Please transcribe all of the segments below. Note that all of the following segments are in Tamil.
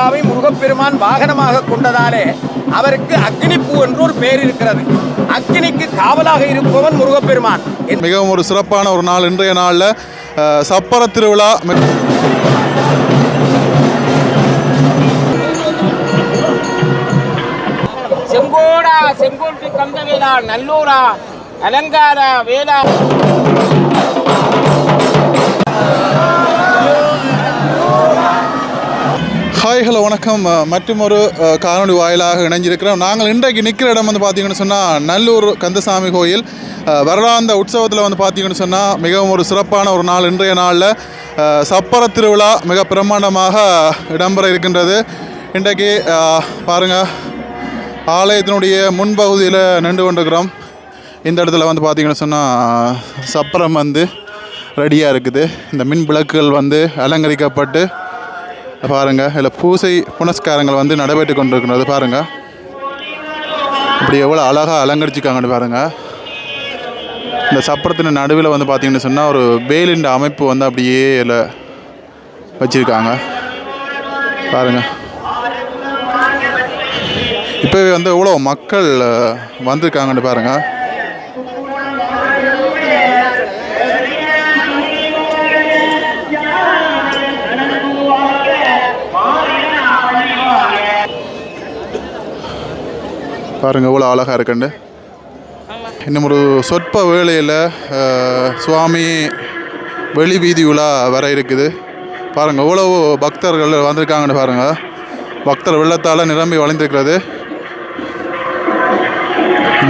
திருவிழாவை முருகப்பெருமான் வாகனமாக கொண்டதாலே அவருக்கு அக்னிப்பூ என்று ஒரு பெயர் இருக்கிறது. அக்னிக்கு காவலாக இருப்பவன் முருகப்பெருமான். மிகவும் ஒரு சிறப்பான ஒரு நாள் இன்றைய நாளில் சப்பர திருவிழா. செங்கோடா செங்கோட்டு கந்தவேலா நல்லூரா அலங்கார வேலா. ஹாய் ஹலோ வணக்கம். மற்றும் ஒரு காணொலி வாயிலாக இணைஞ்சிருக்கிறோம். நாங்கள் இன்றைக்கு நிற்கிற இடம் வந்து பார்த்திங்கன்னு சொன்னால் நல்லூர் கந்தசாமி கோயில் வருடாந்த உற்சவத்தில் வந்து பார்த்திங்கன்னு சொன்னால் மிகவும் ஒரு சிறப்பான ஒரு நாள். இன்றைய நாளில் சப்பர திருவிழா மிக பிரம்மாண்டமாக இடம்பெற இருக்கின்றது. இன்றைக்கு பாருங்கள், ஆலயத்தினுடைய முன்பகுதியில் நின்று கொண்டிருக்கிறோம். இந்த இடத்துல வந்து பார்த்திங்கன்னு சொன்னால் சப்பரம் வந்து ரெடியாக இருக்குது. இந்த மின் விளக்குகள் வந்து அலங்கரிக்கப்பட்டு பாருங்கள், இதில் பூசை புனஸ்காரங்கள் வந்து நடைபெற்று கொண்டிருக்கிறது. பாருங்கள் இப்படி எவ்வளோ அழகாக அலங்கரிச்சிருக்காங்கன்னு பாருங்கள். இந்த சப்பரத்தின் நடுவில் வந்து பார்த்திங்கன்னு சொன்னால் ஒரு வேலின்ற அமைப்பு வந்து அப்படியே இதில் வச்சுருக்காங்க. பாருங்கள், இப்போவே வந்து எவ்வளோ மக்கள் வந்திருக்காங்கன்னு பாருங்கள். பாருங்கள் எவ்வளோ அழகாக இருக்குண்டு. இன்னும் ஒரு சொற்ப வேளையில் சுவாமி வெளி வீதி உலா வர இருக்குது. பாருங்கள் எவ்வளோ பக்தர்கள் வந்திருக்காங்கன்னு பாருங்கள். பக்தர் வெள்ளத்தால் நிரம்பி வளைந்திருக்கிறது.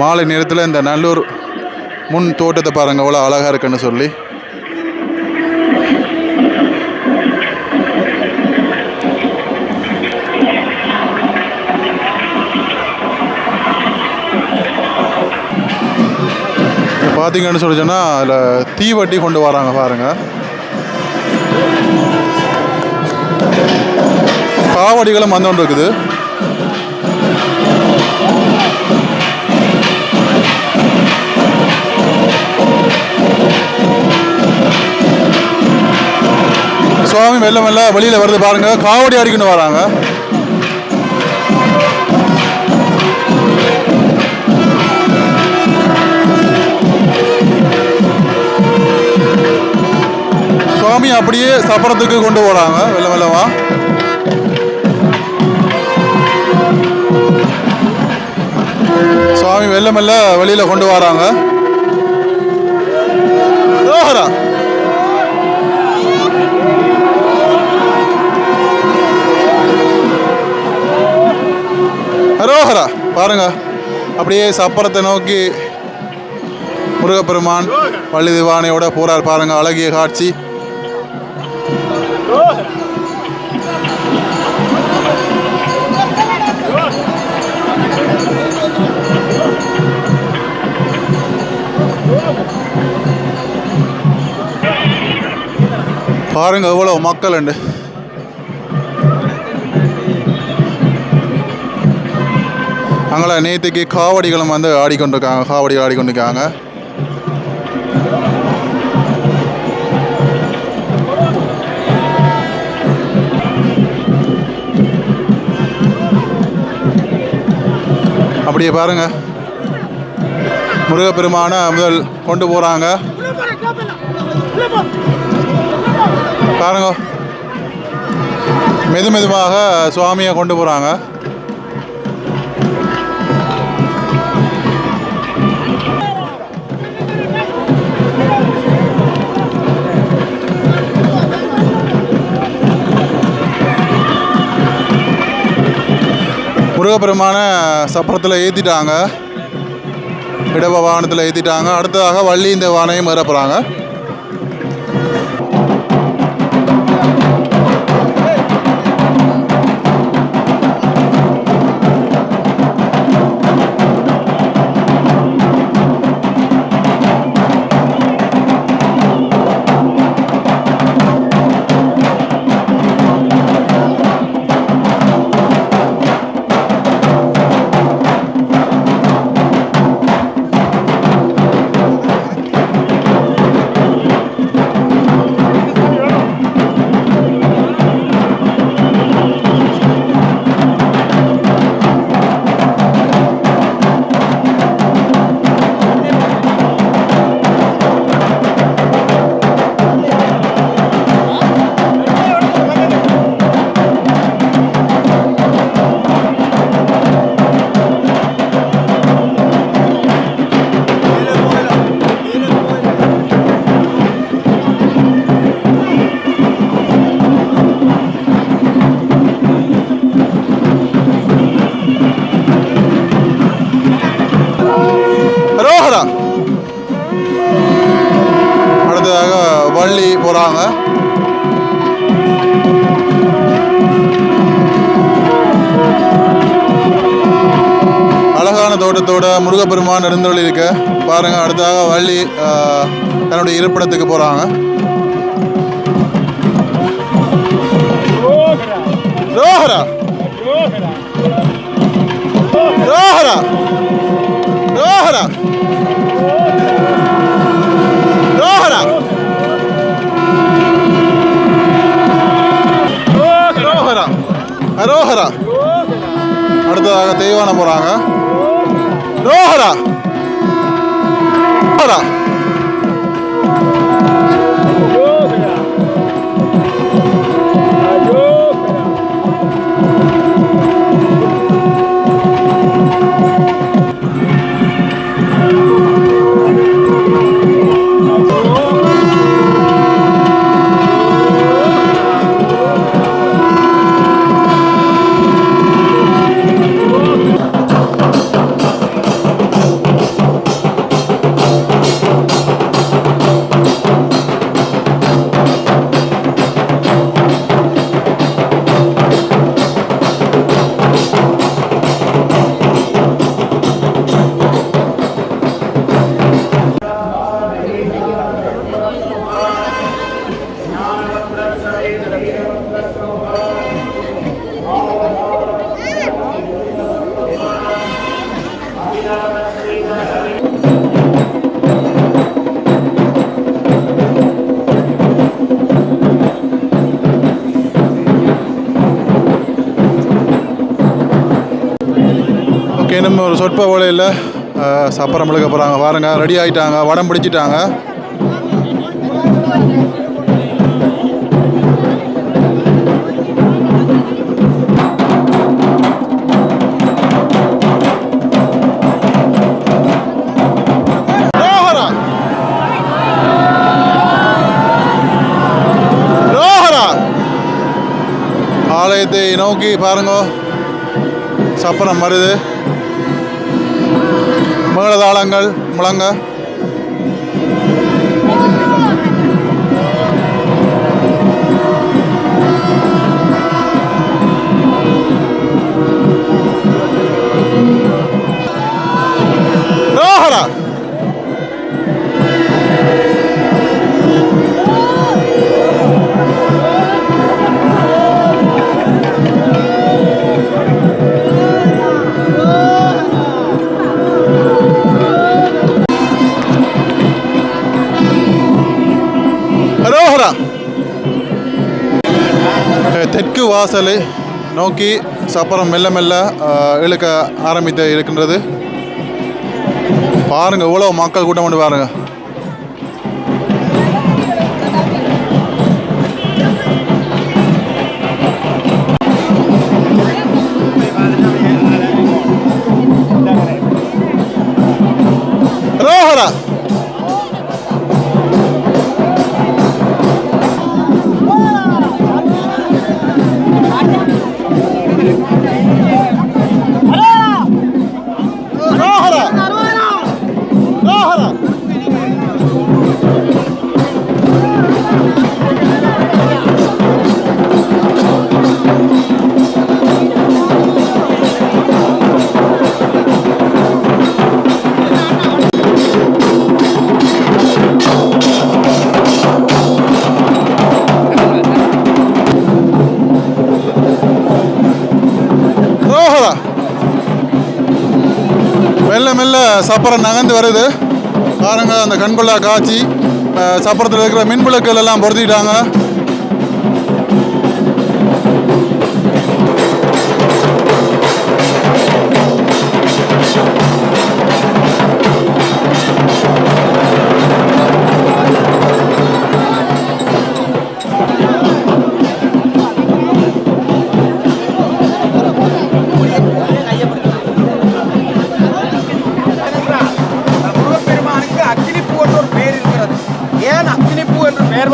மாலை நேரத்தில் இந்த நல்லூர் முன் தோட்டத்தை பாருங்கள் எவ்வளோ அழகாக இருக்குன்னு சொல்லி. பார்த்தீங்கன்னு சொல்லி சொன்னால் அதில் தீவட்டி கொண்டு வராங்க பாருங்கள். காவடிகளும் வந்து கொண்டு இருக்குது. சுவாமி மெல்ல மெல்ல வெளியில் வருது பாருங்கள். காவடி அடிக்கணும் வராங்க. சுவாமி அப்படியே சப்பரத்துக்கு கொண்டு போகிறாங்க வெள்ள வெள்ளமா. சுவாமி வெள்ள மெல்ல வெளியில் கொண்டு வராங்க. ரோஹரா ரோஹரா பாருங்க, அப்படியே சப்பரத்தை நோக்கி முருகப்பெருமான் பள்ளி திவானையோட போறார் பாருங்க. அழகிய காட்சி. பாருங்க எவ்வளோ மக்கள் உண்டு. அங்கே நேற்றுக்கு காவடிகளும் வந்து ஆடிக்கொண்டிருக்காங்க. காவடிகள் ஆடிக்கொண்டிருக்காங்க. அப்படியே பாருங்க, முருகப்பெருமான முதல் கொண்டு போகிறாங்க பாருங்க. மெது மெதுவாக சுவாமியை கொண்டு போகிறாங்க. முருகப்பெருமான சப்பரத்தில் ஏற்றிட்டாங்க, இடப வாகனத்தில் ஏற்றிட்டாங்க. அடுத்ததாக வள்ளி இந்த வானையும் ஏற போகிறாங்க. போகிறாங்க. அழகான தோட்டத்தோட முருகப்பெருமான் இருந்தொழி இருக்க பாருங்க. அடுத்ததாக வள்ளி தன்னுடைய இருப்பிடத்துக்கு போகிறாங்க. ரோஹரா ரோஹரா ரோஹரா ரோஹரா ரோஹரா ரோஹரா. அடுத்ததாக தெய்வான போறாங்க. ரோஹரா ரோஹரா இன்னும் ஒரு சொற்ப வேளையில் சப்பரம் முழுக்க போகிறாங்க. பாருங்க, ரெடி ஆகிட்டாங்க, வடம் பிடிச்சிட்டாங்க. ரோஹரா ரோஹரா. ஆலயத்தை நோக்கி பாருங்க, சப்பரம் வருது. மேளதாளங்கள் முழங்க. ரோஹரா ரோஹரா. தெற்கு வாசலை நோக்கி சப்பரம் மெல்ல மெல்ல இழுக்க ஆரம்பித்து இருக்கின்றது. பாருங்க, இவ்வளோ மக்கள் கூட்டம் கொண்டு பாருங்க. ரோஹரா மெல்ல மெல்ல சப்பரம் நகர்ந்து வருது. பாருங்க, அந்த கண்கொள்ளா காட்சி. சப்பரத்தில் இருக்கிற மின்விளக்குகள் எல்லாம் பொருத்திட்டாங்க.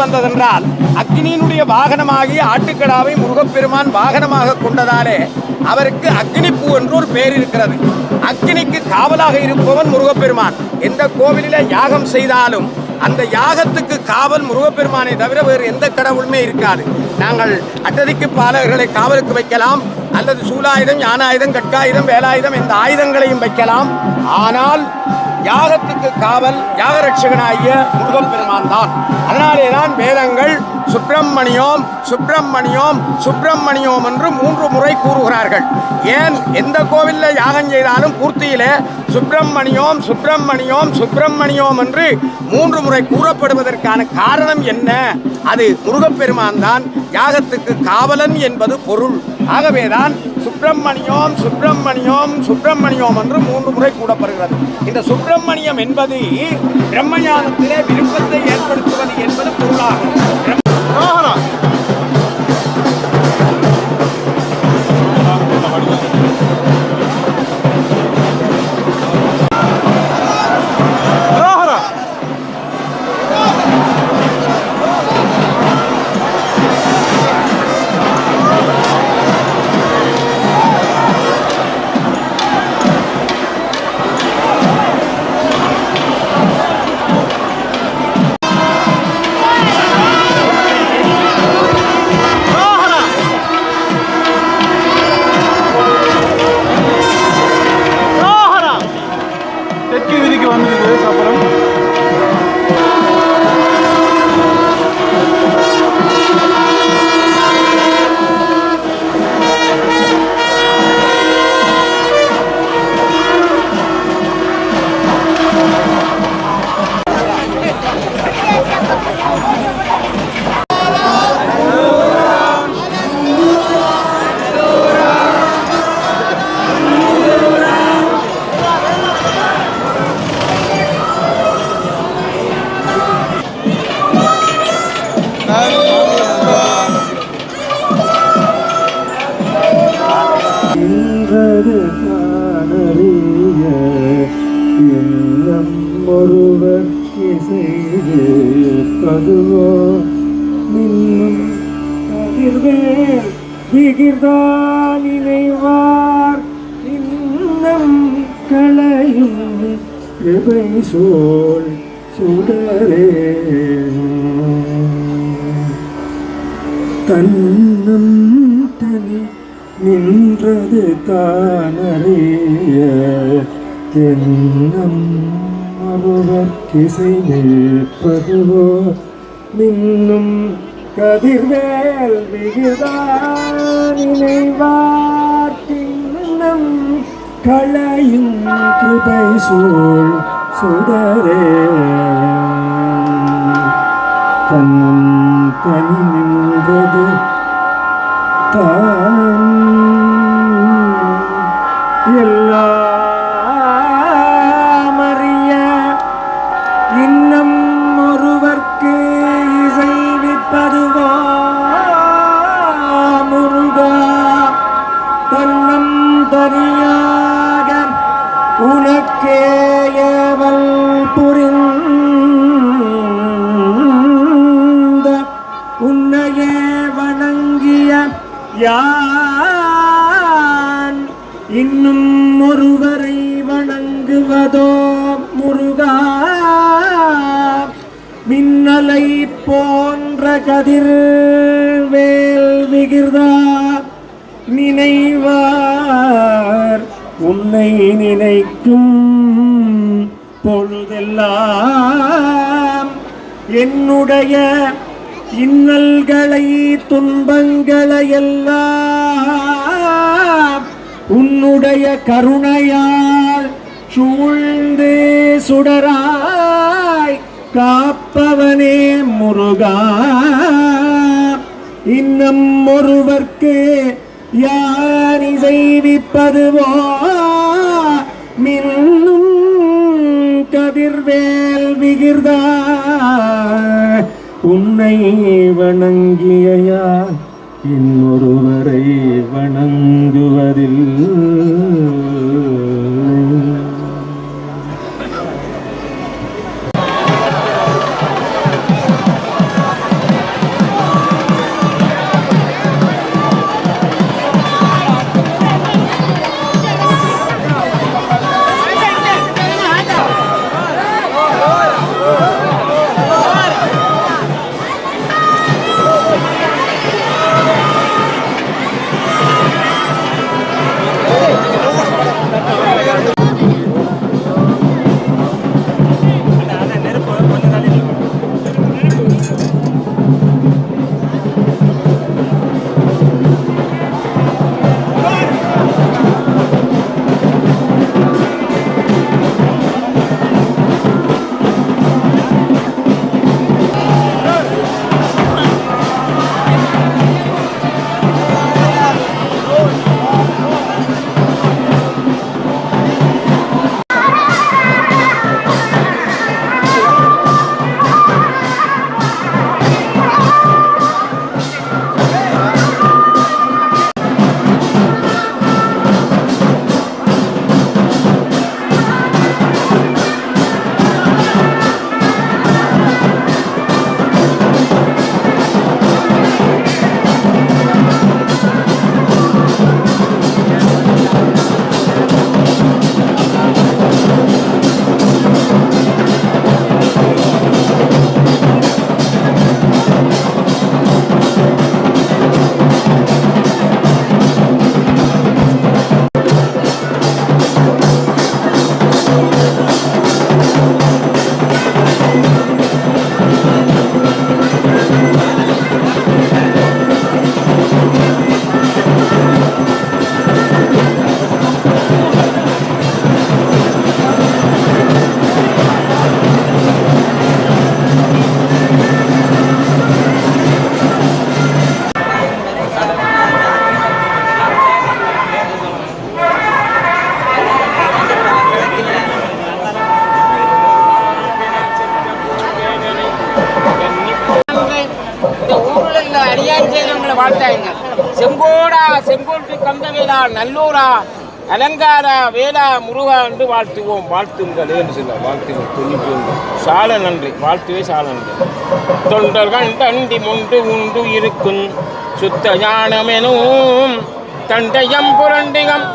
வந்ததென்றால் அக்னியினுடைய வாகனமாகிய ஆட்டுக்கடாவை முருகப்பெருமான் வாகனமாக கொண்டதாலே அவருக்கு அக்னிப்பூ என்று ஒரு பெயர் இருக்கிறது. அக்னிக்கு காவலாக இருப்பவன் முருகப்பெருமான். எந்த கோவிலில் யாகம் செய்தாலும் அந்த யாகத்துக்கு காவல் முருகப்பெருமானை தவிர வேறு எந்த கடவுளுமே இருக்காது. நாங்கள் அட்டதிக்கு பாலகர்களை காவலுக்கு வைக்கலாம், அல்லது சூலாயுதம், யானாயுதம், கட்காயுதம், வேலாயுதம் இந்த ஆயுதங்களையும் வைக்கலாம். ஆனால் யாகத்துக்கு காவல் யாகரட்சகனாகிய முருகப்பெருமான் தான். அதனாலே தான் வேதங்கள் சுப்பிரமணியோம் சுப்பிரமணியோம் சுப்பிரமணியோம் என்று 3 முறை கூறுகிறார்கள். ஏன் எந்த கோவிலில் யாகம் செய்தாலும் பூர்த்தியிலே சுப்பிரமணியோம் சுப்பிரமணியோம் சுப்பிரமணியோம் என்று 3 முறை கூறப்படுவதற்கான காரணம் என்ன? அது முருகப்பெருமான் தான் யாகத்துக்கு காவலன் என்பது பொருள். ஆகவேதான் சுப்பிரமணியோம் சுப்பிரமணியோம் சுப்பிரமணியோம் என்று 3 முறை கூறப்படுகிறது. இந்த சுப்பிரமணியம் என்பது பிரம்மஞானத்திலே விருப்பத்தை ஏற்படுத்துவது என்பது பொருளாகும். ஒருவர் இசைது பதுவோ மின்னும் கதிர்வேல் விகிர்தான் நினைவார் இன்னம் களையும் கிருபை சோல் சுடரே தன்னம் தனி நின்றது தானறிய தென்னம் ஒருவர்க்கிசை நிற்பதுவோ மின்னும் கதிர்வேல் விகிர்தான் நினைவார் தின்னம் களையும் கிருபை சூழ் சுடரே தன்னம் தனி நின்றது தான் எல்லாம் அறிய இன்னம் ஒருவர்க்கு இசைவிப்பதுவோ முருகா தன்னம் தனியாக உனக்கே ஏவல் புரிந்த உன்னையே வணங்கிய யான் இன்னும் ஒருவரை வணங்குவதோ முருகா மின்னலை போன்ற கதிர்வேல் விகிர்தா நினைவார் உன்னை நினைக்கும் பொழுதெல்லாம் என்னுடைய இன்னல்களை துன்பங்களை எல்லாம் உன்னுடைய கருணையால் சூழ்ந்து சுடராய் காப்பவனே முருகா இன்னும் ஒருவர்க்கு யார் இசைவிப்பதுவோ மின்னும் கதிர்வேல் விகிர்தா உன்னை வணங்கிய யார் இன்னொருவரை வணங்குவதில் வாழ்த்தாங்க. செங்கோடா செங்கோட்டு கந்தவேலா நல்லூரா அலங்கார வேளா முருகா என்று வாழ்த்துவோம். வாழ்த்துங்கள் என்று சொல்ல வாழ்த்துங்கள் 91 சால நன்றி வாழ்த்துவே சால நன்றி. தொண்டர்கள் தண்டி முண்டு உண்டு இருக்கும் சுத்த ஞானமெனும் தண்டையம் புரண்டிகம்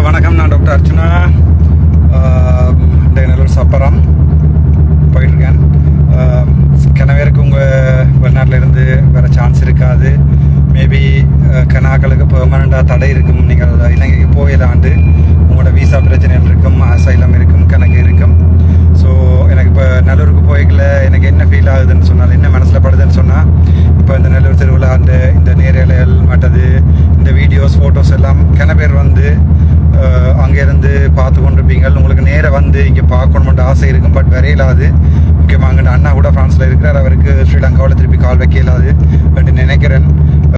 வணக்கம், நான் டாக்டர் அர்ச்சனா. நல்லூர் சப்பரம் போயிட்டுருக்கேன். கனவேருக்கு உங்கள் வெளிநாட்டில் இருந்து வேறு சான்ஸ் இருக்காது. மேபி கனாக்களுக்கு பெர்மனண்டாக தடை இருக்கும். நீங்கள் இலங்கைக்கு போயிடாண்டு உங்களோட வீசா பிரச்சனைகள் இருக்கும், அசைலம் இருக்கும், கணக்கு இருக்கும். ஸோ எனக்கு இப்போ நல்லூருக்கு போய்க்கல எனக்கு என்ன ஃபீல் ஆகுதுன்னு சொன்னால், என்ன மனசில் படுதுன்னு சொன்னால், இப்போ இந்த நல்லூர் திருவிழா இந்த நேரலைகள் மற்றது இந்த வீடியோஸ் ஃபோட்டோஸ் எல்லாம் கன பேர் வந்து அங்கேருந்து பார்த்து கொண்டிருப்பீங்க. உங்களுக்கு நேராக வந்து இங்கே பார்க்கணுமென்ற ஆசை இருக்கும். பட் வரையிலாது. முக்கியமாக அண்ணா கூட ஃப்ரான்ஸில் இருக்கிறார். அவருக்கு ஸ்ரீலங்காவில் திருப்பி கால் வைக்க இயலாது அப்படின்னு நினைக்கிறேன்.